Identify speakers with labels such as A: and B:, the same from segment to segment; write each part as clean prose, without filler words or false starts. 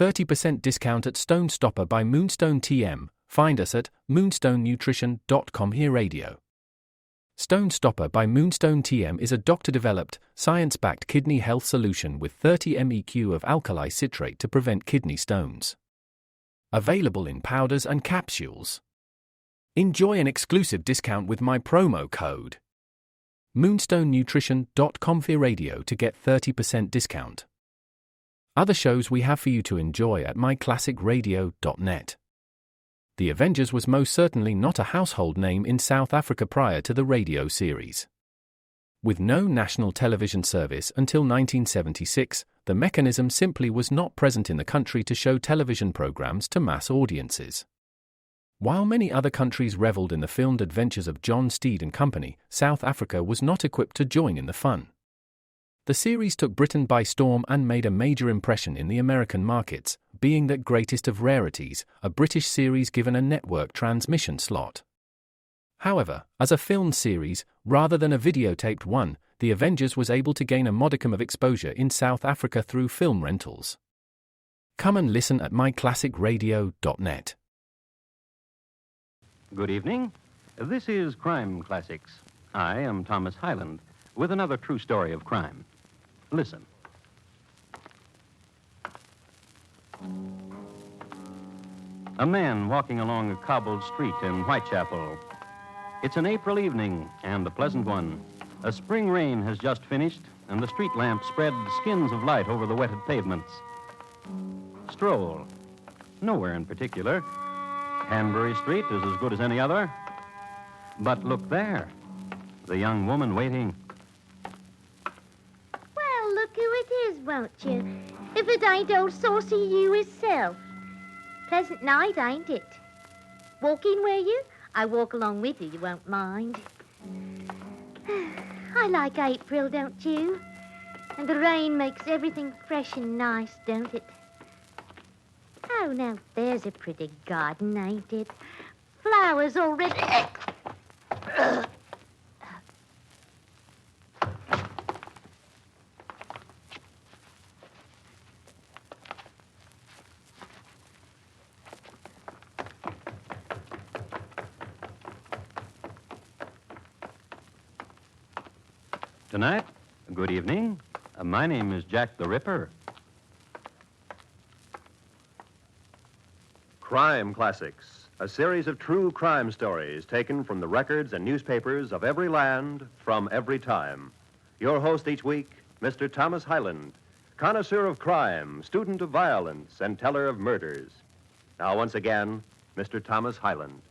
A: 30% discount at Stone Stopper by Moonstone TM. Find us at moonstonenutrition.com. Here Radio. Stone Stopper by Moonstone TM is a doctor-developed, science-backed kidney health solution with 30 MEq of alkali citrate to prevent kidney stones. Available in powders and capsules. Enjoy an exclusive discount with my promo code moonstonenutrition.com. Here Radio to get 30% discount. Other shows we have for you to enjoy at myclassicradio.net. The Avengers was most certainly not a household name in South Africa prior to the radio series. With no national television service until 1976, the mechanism simply was not present in the country to show television programs to mass audiences. While many other countries reveled in the filmed adventures of John Steed and Company, South Africa was not equipped to join in the fun. The series took Britain by storm and made a major impression in the American markets, being that greatest of rarities, a British series given a network transmission slot. However, as a film series, rather than a videotaped one, The Avengers was able to gain a modicum of exposure in South Africa through film rentals. Come and listen at myclassicradio.net.
B: Good evening. This is Crime Classics. I am Thomas Hyland with another true story of crime. Listen. A man walking along a cobbled street in Whitechapel. It's an April evening, and a pleasant one. A spring rain has just finished, and the street lamps spread skins of light over the wetted pavements. Stroll. Nowhere in particular. Hanbury Street is as good as any other. But look there. The young woman waiting.
C: Well, look who it is, won't you? If it ain't old Saucy you hisself. Pleasant night, ain't it? Walking, were you? I walk along with you, you won't mind. I like April, don't you? And the rain makes everything fresh and nice, don't it? Oh, now there's a pretty garden, ain't it? Flowers already...
B: Tonight, good evening. My name is Jack the Ripper.
D: Crime Classics, a series of true crime stories taken from the records and newspapers of every land, from every time. Your host each week, Mr. Thomas Hyland, connoisseur of crime, student of violence, and teller of murders. Now, once again, Mr. Thomas Hyland.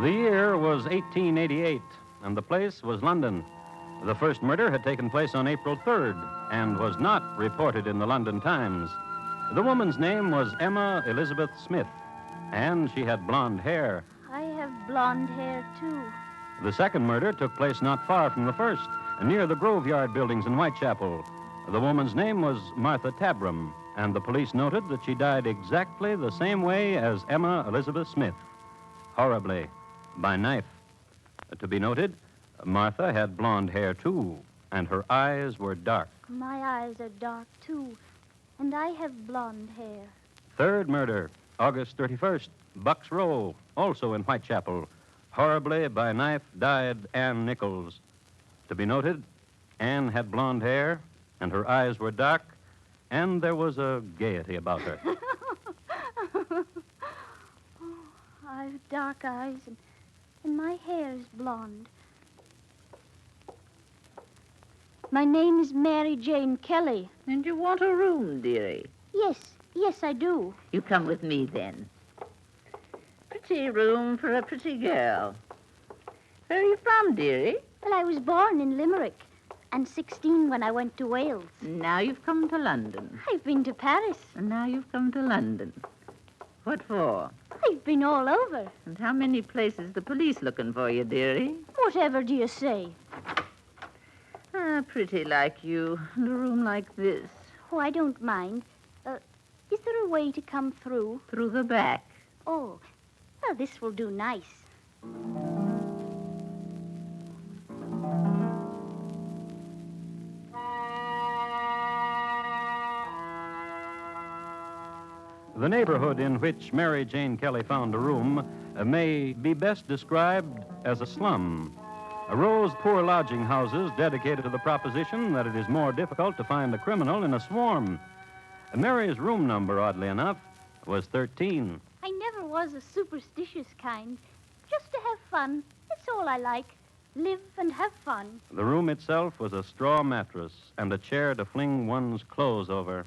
B: The year was 1888, and the place was London. The first murder had taken place on April 3rd and was not reported in the London Times. The woman's name was Emma Elizabeth Smith, and she had blonde hair.
C: I have blonde hair, too.
B: The second murder took place not far from the first, near the Groveyard buildings in Whitechapel. The woman's name was Martha Tabram, and the police noted that she died exactly the same way as Emma Elizabeth Smith. Horribly. By knife. To be noted, Martha had blonde hair, too, and her eyes were dark.
C: My eyes are dark, too, and I have blonde hair.
B: Third murder, August 31st, Bucks Row, also in Whitechapel. Horribly, by knife, died Ann Nichols. To be noted, Ann had blonde hair, and her eyes were dark, and there was a gaiety about her.
C: I have dark eyes, and my hair is blonde. My name is Mary Jane Kelly.
E: And you want a room, dearie?
C: Yes, I do.
E: You come with me, then. Pretty room for a pretty girl. Where are you from, dearie?
C: Well, I was born in Limerick, and 16 when I went to Wales.
E: Now you've come to London.
C: I've been to Paris.
E: And now you've come to London. What for?
C: I've been all over.
E: And how many places the police looking for you, dearie?
C: Whatever do you say?
E: Pretty like you, in a room like this.
F: Oh, I don't mind. Is there a way to come through?
E: Through the back.
F: Oh, well, this will do nice.
B: The neighborhood in which Mary Jane Kelly found a room may be best described as a slum. A row's poor lodging houses dedicated to the proposition that it is more difficult to find a criminal in a swarm. Mary's room number, oddly enough, was 13.
F: I never was a superstitious kind. Just to have fun. That's all I like. Live and have fun.
B: The room itself was a straw mattress and a chair to fling one's clothes over.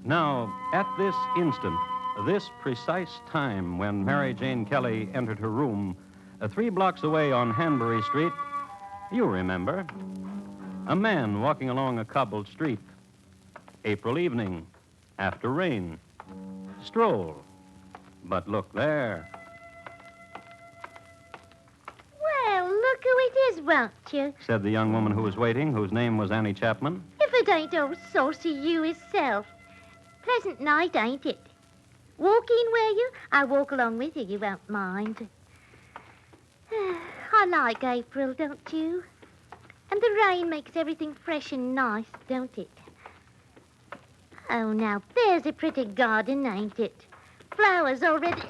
B: Now, at this instant, this precise time when Mary Jane Kelly entered her room, 3 blocks away on Hanbury Street, you remember, a man walking along a cobbled street. April evening, after rain, stroll. But look there.
C: Well, look who it is, won't you?
B: Said the young woman who was waiting, whose name was Annie Chapman.
C: If it ain't old saucy you hisself. Pleasant night, ain't it? Walk in, will you? I'll walk along with you, you won't mind. I like April, don't you? And the rain makes everything fresh and nice, don't it? Oh, now, there's a pretty garden, ain't it? Flowers already...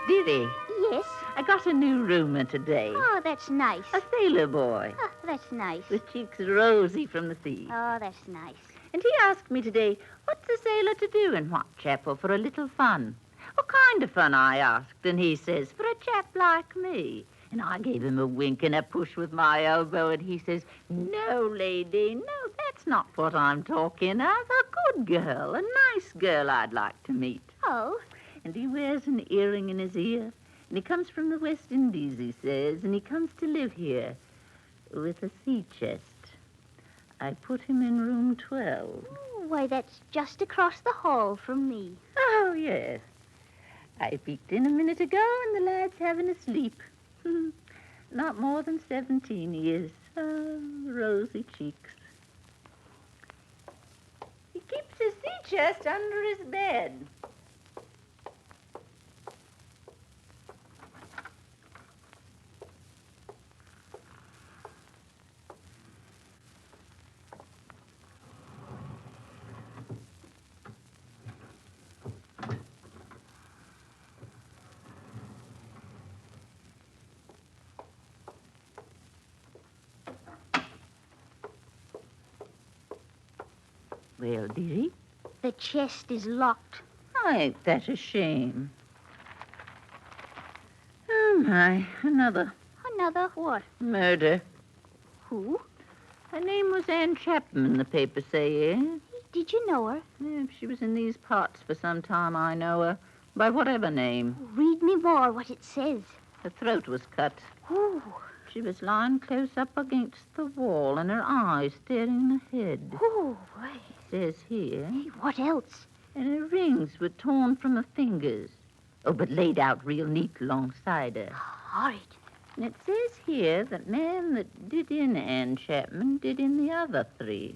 E: Dearie,
F: Yes?
E: I got a new roomer today.
F: Oh, that's nice.
E: A sailor boy
F: Oh, that's nice.
E: with cheeks rosy from the sea.
F: Oh, that's nice.
E: And he asked me today, what's a sailor to do in Whitechapel for a little fun? What kind of fun, I asked, and he says, for a chap like me. And I gave him a wink and a push with my elbow, and he says, no, lady, no, that's not what I'm talking of. A good girl, a nice girl I'd like to meet.
F: Oh,
E: And he wears an earring in his ear, and he comes from the West Indies, he says, and he comes to live here with a sea chest. I put him in room 12.
F: why, that's just across the hall from me.
E: Oh, yes. I peeked in a minute ago, and the lad's having a sleep. Not more than 17 years. Oh, rosy cheeks. He keeps his sea chest under his bed. Well, dearie,
F: The chest is locked.
E: ain't that a shame? Oh, my, another
F: Another what?
E: murder.
F: Who?
E: Her name was Anne Chapman, the papers say, eh?
F: Did you know her?
E: If she was in these parts for some time, I know her. By whatever name.
F: Read me more what it says.
E: Her throat was cut.
F: Ooh,
E: She was lying close up against the wall, and her eyes staring ahead.
F: ooh, boy.
E: Says here.
F: Hey, what else?
E: And her rings were torn from her fingers. Oh, but laid out real neat alongside her.
F: Horrid.
E: And it says here that man that did in Anne Chapman did in the other 3.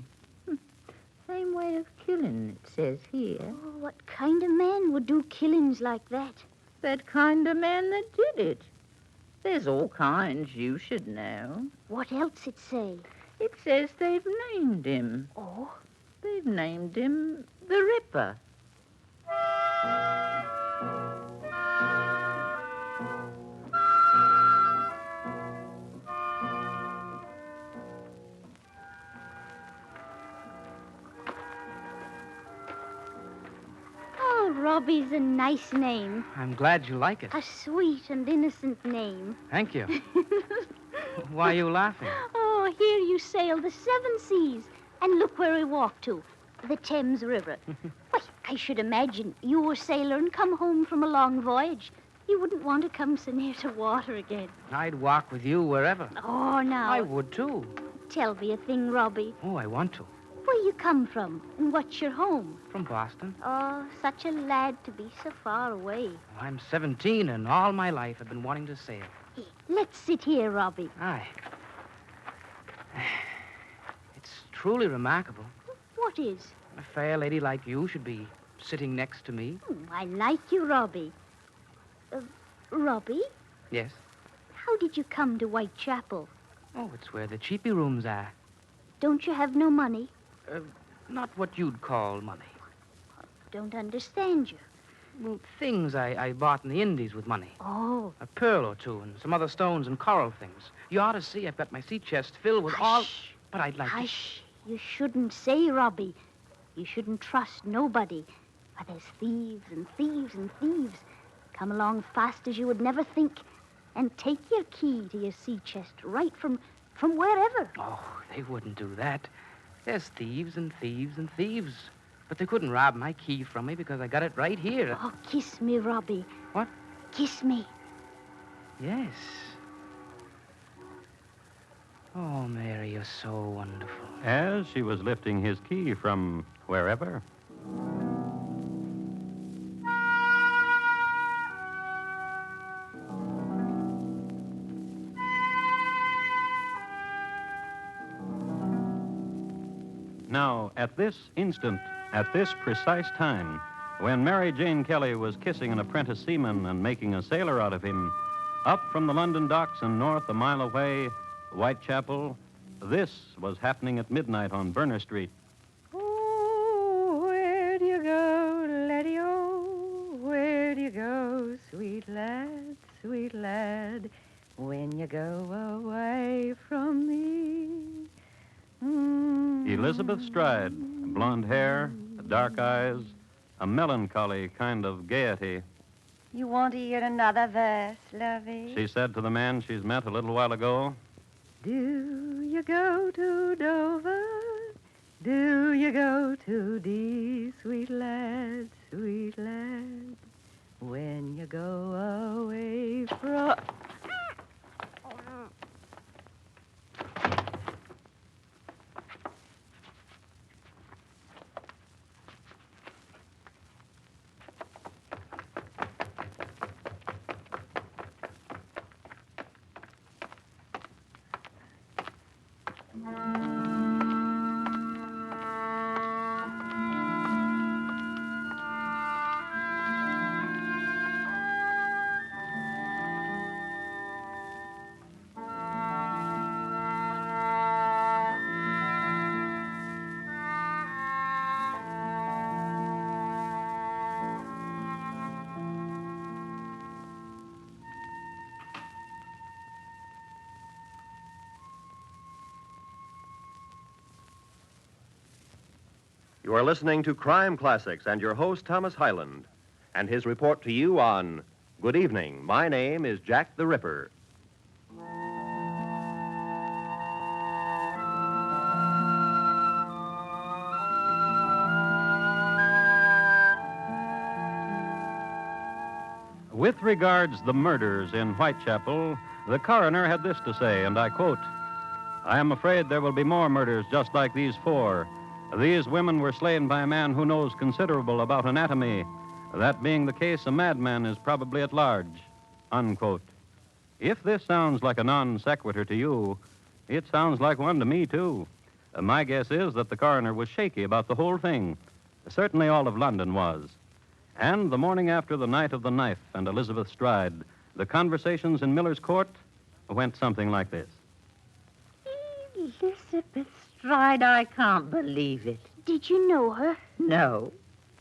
E: Same way of killing, it says here.
F: Oh, what kind of man would do killings like that?
E: That kind of man that did it. There's all kinds you should know.
F: What else it say?
E: It says they've named him.
F: Oh,
E: They've named him the Ripper.
F: Robbie's a nice name.
G: I'm glad you like it.
F: A sweet and innocent name.
G: Thank you. Why are you laughing?
F: Oh, here you sail the 7 seas. And look where we walk to. The Thames River. Why, I should imagine you were a sailor and come home from a long voyage. You wouldn't want to come so near to water again.
G: I'd walk with you wherever.
F: Oh, now.
G: I would, too.
F: Tell me a thing, Robbie.
G: Oh, I want to.
F: Where you come from and what's your home?
G: From Boston.
F: Oh, such a lad to be so far away.
G: I'm 17, and all my life I've been wanting to sail.
F: Hey, let's sit here, Robbie.
G: Aye. It's truly remarkable.
F: What is?
G: A fair lady like you should be sitting next to me.
F: I like you, Robbie. Robbie?
G: Yes?
F: How did you come to Whitechapel?
G: Oh, it's where the cheapy rooms are.
F: Don't you have no money?
G: Not what you'd call money.
F: Don't understand you.
G: Well, things I bought in the Indies with money.
F: Oh.
G: A pearl or two and some other stones and coral things. You ought to see I've got my sea chest filled with all... But I'd like
F: Hush. You shouldn't say, Robbie. You shouldn't trust nobody. For there's thieves and thieves and thieves. Come along fast as you would never think. And take your key to your sea chest right from wherever.
G: Oh, they wouldn't do that. There's thieves and thieves and thieves. But they couldn't rob my key from me because I got it right here.
F: Oh, kiss me, Robbie.
G: What?
F: Kiss me.
G: Yes. Oh, Mary, you're so wonderful.
B: As she was lifting his key from wherever. Now, at this instant, at this precise time, when Mary Jane Kelly was kissing an apprentice seaman and making a sailor out of him, up from the London docks and north a mile away, Whitechapel, this was happening at midnight on Berner Street.
E: Oh, where do you go, laddie-o? Where do you go, sweet lad, when you go away from me?
B: Elizabeth Stride, blonde hair, dark eyes, a melancholy kind of gaiety.
H: You want to hear another verse, lovey?
B: She said to the man she's met a little while ago,
E: Do you go to Dover? Do you go to Dee, sweet lad, when you go away from...
D: You are listening to Crime Classics and your host, Thomas Hyland, and his report to you on Good Evening. My name is Jack the Ripper.
B: With regards the murders in Whitechapel, the coroner had this to say, and I quote, I am afraid there will be more murders just like these 4. These women were slain by a man who knows considerable about anatomy. That being the case, a madman is probably at large, unquote. If this sounds like a non sequitur to you, it sounds like one to me, too. My guess is that the coroner was shaky about the whole thing. Certainly all of London was. And the morning after the night of the knife and Elizabeth Stride, the conversations in Miller's Court went something like this.
E: Elizabeth Stride, I can't believe it.
F: Did you know her?
E: No.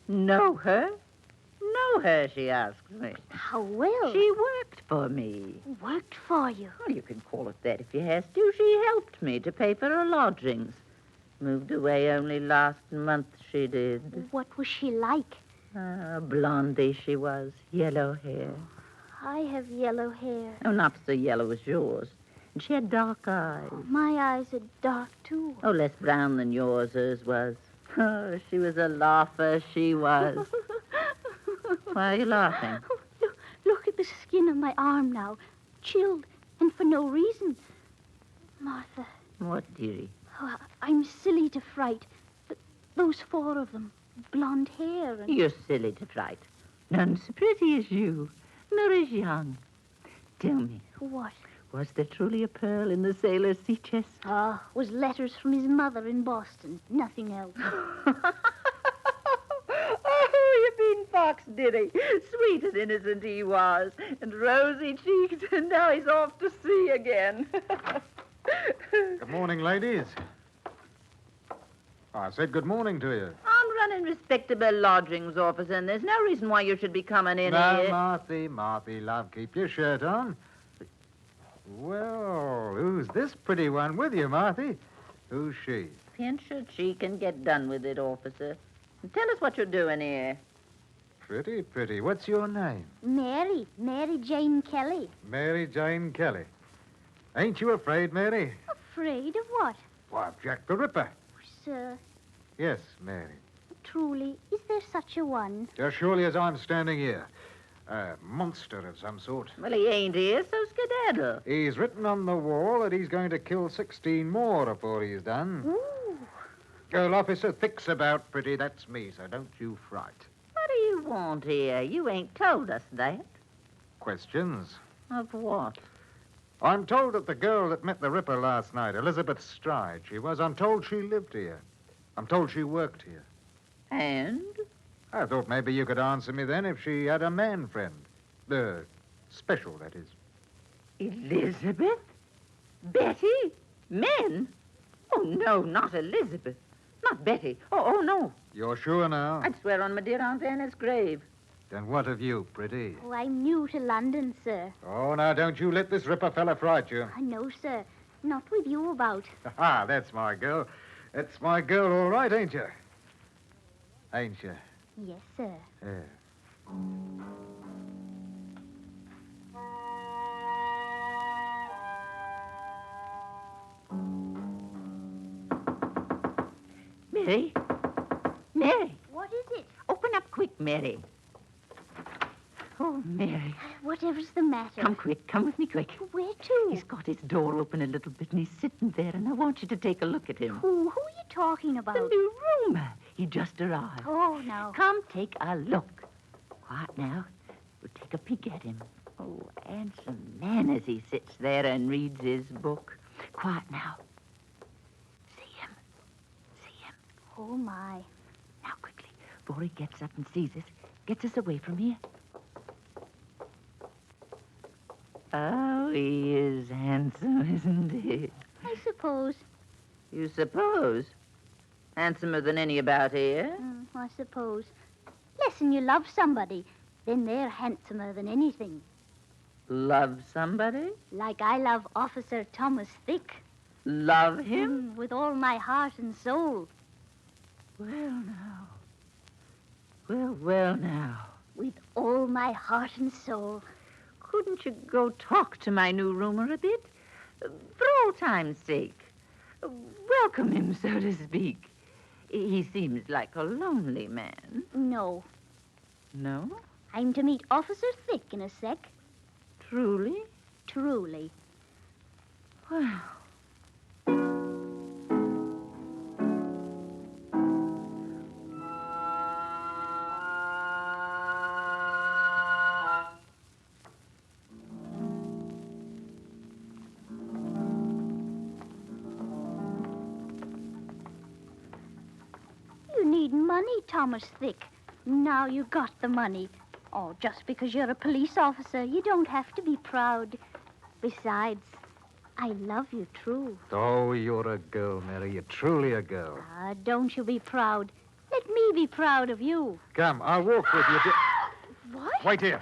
E: Know her? Know her, she asks me.
F: How well?
E: She worked for me.
F: Worked for you.
E: Well, you can call it that if you has to. She helped me to pay for her lodgings. Moved away only last month, she did.
F: What was she like?
E: Blondie she was, yellow hair.
F: I have yellow hair.
E: Oh, not so yellow as yours. And she had dark eyes.
F: My eyes are dark, too.
E: Oh, less brown than yours, hers was. Oh, she was a laugher, she was. Why are you laughing?
F: Look at the skin of my arm now. Chilled, and for no reason. Martha,
E: What, dearie?
F: I'm silly to fright. But those 4 of them, blonde hair and...
E: You're silly to fright. None so pretty as you, nor as young. Tell me,
F: What?
E: was there truly a pearl in the sailor's sea chest?
F: Was letters from his mother in Boston. Nothing else.
E: Oh, you mean Fox, did he? Sweet and innocent he was, and rosy cheeked, and now he's off to sea again.
I: Good morning, ladies. I said good morning to you.
E: I'm running respectable lodgings, officer, and there's no reason why you should be coming in
I: Now,
E: here.
I: Marthy, love, keep your shirt on. Well, who's this pretty one with you, Marthy? Who's she?
E: Pinch her cheek and get done with it, officer. And tell us what you're doing here.
I: Pretty. What's your name?
F: Mary Jane Kelly.
I: Mary Jane Kelly. Ain't you afraid, Mary?
F: Afraid of what?
I: Why, of Jack the Ripper.
F: Sir,
I: Yes, Mary.
F: truly, is there such a one?
I: As surely as I'm standing here. A monster of some sort.
E: Well, he ain't here, so skedaddle.
I: He's written on the wall that he's going to kill 16 more before he's done.
F: Ooh.
I: Girl officer thick's about, pretty. That's me, so don't you fright.
E: What do you want here? You ain't told us that.
I: Questions?
E: Of what?
I: I'm told that the girl that met the Ripper last night, Elizabeth Stride, I'm told she lived here. I'm told she worked here.
E: And?
I: I thought maybe you could answer me then if she had a man friend. Special, that is.
E: Elizabeth? Betty? Men? Oh, no, not Elizabeth. Not Betty. Oh, no.
I: You're sure now?
E: I'd swear on my dear Aunt Anna's grave.
I: Then what of you, pretty?
F: Oh, I'm new to London, sir.
I: Oh, now don't you let this Ripper fella fright you.
F: I know, sir. Not with you about.
I: Ah, that's my girl. That's my girl, all right, ain't you? Ain't you?
F: Yes, sir.
I: Yeah.
E: Mary? Mary?
F: What is it?
E: Open up quick, Mary. Oh, Mary.
F: Whatever's the matter?
E: Come quick. Come with me quick.
F: Where to?
E: He's got his door open a little bit, and he's sitting there, and I want you to take a look at him.
F: Who are you talking about?
E: The new roomer. He just arrived.
F: Oh, no.
E: Come take a look. Quiet now. We'll take a peek at him. Oh, handsome man as he sits there and reads his book. Quiet now. See him. See him.
F: Oh, my.
E: Now, quickly, before he gets up and sees us, gets us away from here. Oh, he is handsome, isn't he?
F: I suppose.
E: You suppose? Handsomer than any about here?
F: I suppose. Listen, you love somebody, then they're handsomer than anything.
E: Love somebody?
F: Like I love Officer Thomas Thick.
E: Love him?
F: With all my heart and soul.
E: Well, now. Well, now.
F: With all my heart and soul.
E: Couldn't you go talk to my new roomer a bit? For old time's sake. Welcome him, so to speak. He seems like a lonely man.
F: No.
E: No?
F: I'm to meet Officer Thick in a sec.
E: Truly?
F: Truly.
E: Well.
F: You need money, Thomas Thick. Now you got the money. Oh, just because you're a police officer, you don't have to be proud. Besides, I love you true.
I: Oh, you're a girl, Mary. You're truly a girl.
F: Don't you be proud. Let me be proud of you.
I: Come, I'll walk with you to...
F: What?
I: Wait here.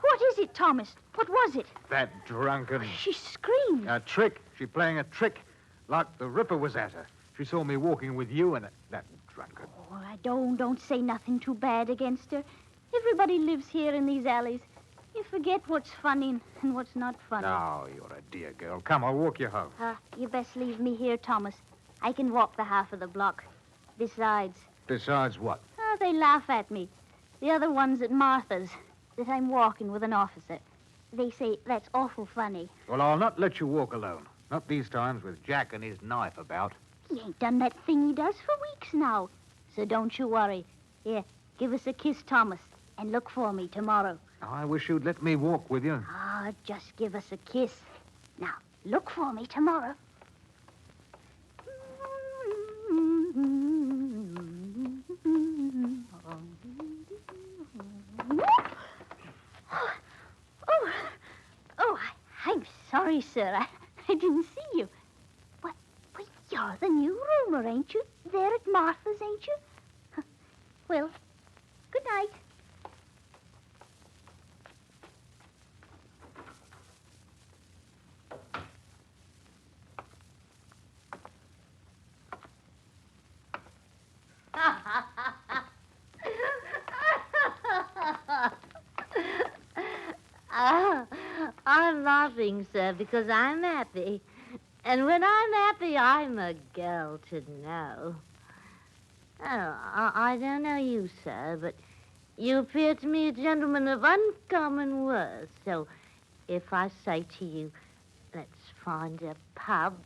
F: What is it, Thomas. What was it?
I: That drunken...
F: She screamed.
I: A trick. She playing a trick. Like the Ripper was at her. She saw me walking with you and that drunken...
F: Oh, I don't say nothing too bad against her. Everybody lives here in these alleys. You forget what's funny and what's not funny.
I: Oh, you're a dear girl. Come, I'll walk you home.
F: You best leave me here, Thomas. I can walk the half of the block. Besides...
I: Besides what?
F: They laugh at me. The other one's at Martha's, that I'm walking with an officer. They say that's awful funny.
I: Well, I'll not let you walk alone. Not these times with Jack and his knife about.
F: He ain't done that thing he does for weeks now. So don't you worry. Here, give us a kiss, Thomas, and look for me tomorrow.
I: Oh, I wish you'd let me walk with you.
F: Just give us a kiss. Now, look for me tomorrow. I'm sorry, sir. I didn't see you. Well, you're the new roomer, ain't you? There at Martha's, ain't you? Well, good night.
C: I'm laughing, sir, because I'm happy. And when I'm happy, I'm a girl to know. Oh, I don't know you, sir, but you appear to me a gentleman of uncommon worth. So if I say to you, let's find a pub...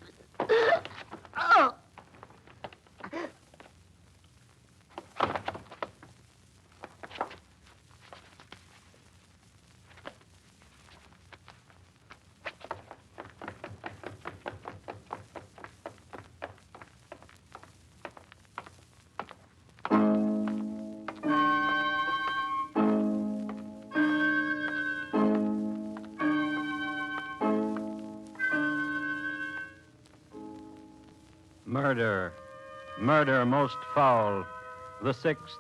C: Oh!
B: Murder. Murder most foul. The sixth,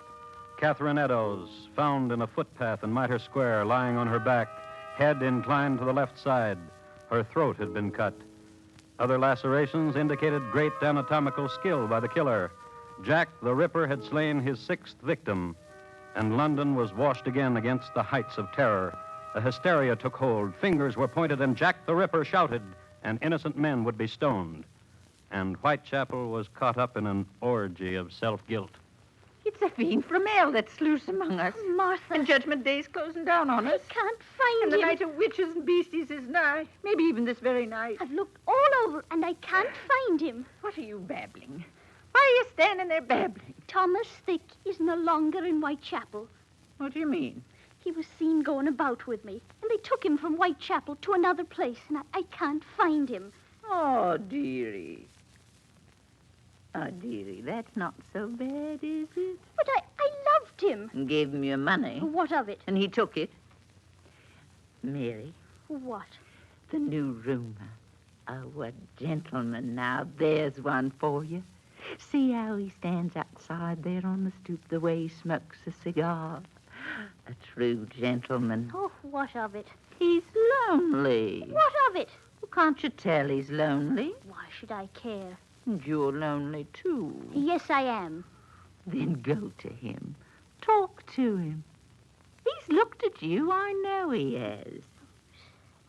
B: Catherine Eddowes, found in a footpath in Mitre Square, lying on her back, head inclined to the left side. Her throat had been cut. Other lacerations indicated great anatomical skill by the killer. Jack the Ripper had slain his sixth victim, and London was washed again against the heights of terror. A hysteria took hold. Fingers were pointed, and Jack the Ripper shouted, and innocent men would be stoned. And Whitechapel was caught up in an orgy of self-guilt.
E: It's a fiend from hell that's loose among us.
F: Martha.
E: And Judgment Day's closing down on us.
F: I can't find
E: And
F: him.
E: the night of witches and beasties is nigh. Maybe even this very night.
F: I've looked all over, and I can't find him.
E: What are you babbling? Why are you standing there babbling?
F: Thomas Thick is no longer in Whitechapel.
E: What do you mean?
F: He was seen going about with me, and they took him from Whitechapel to another place, and I can't find him.
E: Oh, dearie. Oh, dearie, that's not so bad, is it?
F: But I loved him.
E: And gave him your money.
F: What of it?
E: And he took it. Mary,
F: What?
E: the new roomer. Oh, what gentleman. Now, there's one for you. See how he stands outside there on the stoop, the way he smokes a cigar. A true gentleman.
F: Oh, what of it?
E: He's lonely.
F: What of it?
E: Well, can't you tell he's lonely?
F: Why should I care?
E: And you're lonely, too.
F: Yes, I am.
E: Then go to him. Talk to him. He's looked at you. I know he has.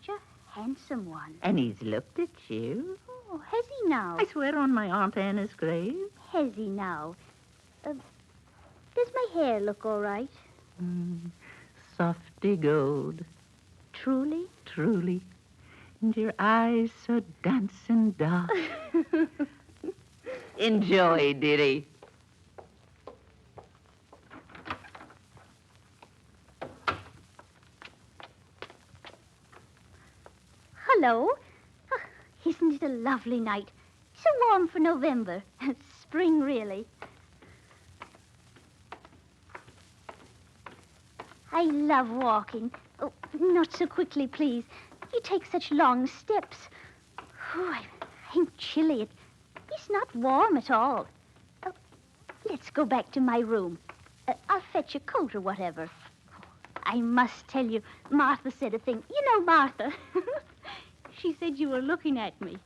F: Such a handsome one.
E: And he's looked at you.
F: Oh, has he now?
E: I swear on my Aunt Anna's grave.
F: Has he now? Does my hair look all right?
E: Softy gold.
F: Truly?
E: Truly. And your eyes so dancing dark. Enjoy, dearie.
F: Hello. Ah, isn't it a lovely night? So warm for November. Spring, really. I love walking. Oh, not so quickly, please. You take such long steps. Oh, I'm chilly. It's not warm at all. Let's go back to my room. I'll fetch a coat or whatever. I must tell you, Martha said a thing. You know Martha. She said you were looking at me.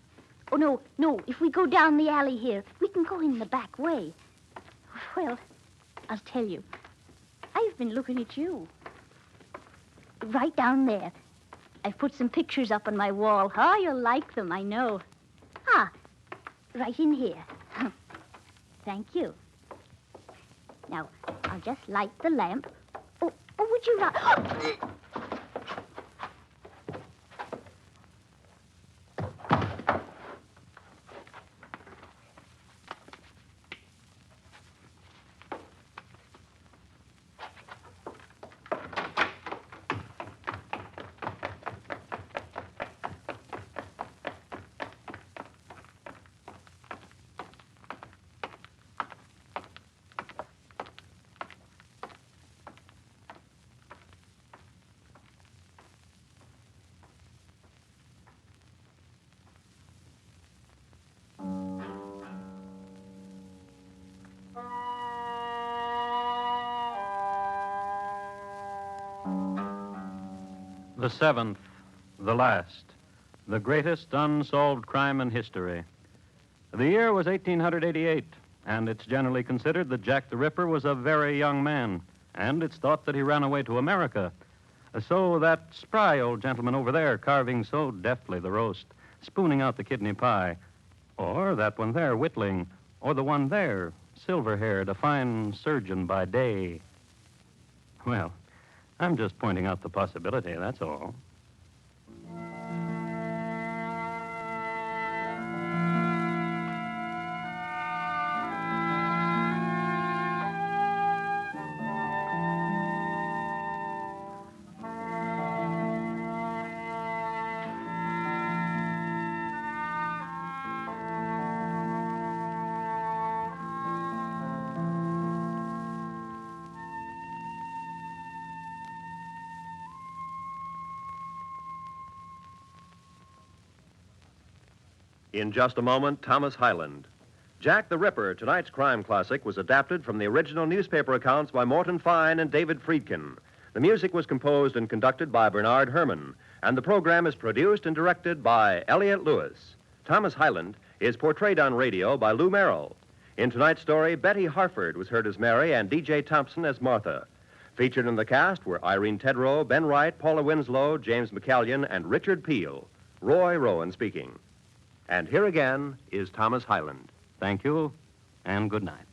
F: Oh, no, if we go down the alley here, we can go in the back way. Well, I'll tell you. I've been looking at you. Right down there. I've put some pictures up on my wall. Oh, you'll like them, I know. Ah, right in here. Thank you. Now, I'll just light the lamp. Oh, would you not?
B: The seventh, the last, the greatest unsolved crime in history. The year was 1888, and it's generally considered that Jack the Ripper was a very young man, and it's thought that he ran away to America. So that spry old gentleman over there carving so deftly the roast, spooning out the kidney pie, or that one there whittling, or the one there, silver-haired, a fine surgeon by day. Well, I'm just pointing out the possibility, that's all.
D: In just a moment, Thomas Hyland. Jack the Ripper, tonight's crime classic, was adapted from the original newspaper accounts by Morton Fine and David Friedkin. The music was composed and conducted by Bernard Herrmann, and the program is produced and directed by Elliott Lewis. Thomas Hyland is portrayed on radio by Lou Merrill. In tonight's story, Betty Harford was heard as Mary and D.J. Thompson as Martha. Featured in the cast were Irene Tedrow, Ben Wright, Paula Winslow, James McCallion, and Richard Peel. Roy Rowan speaking. And here again is Thomas Hyland.
B: Thank you, and good night.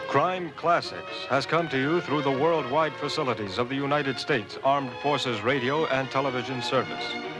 J: Crime Classics has come to you through the worldwide facilities of the United States Armed Forces Radio and Television Service.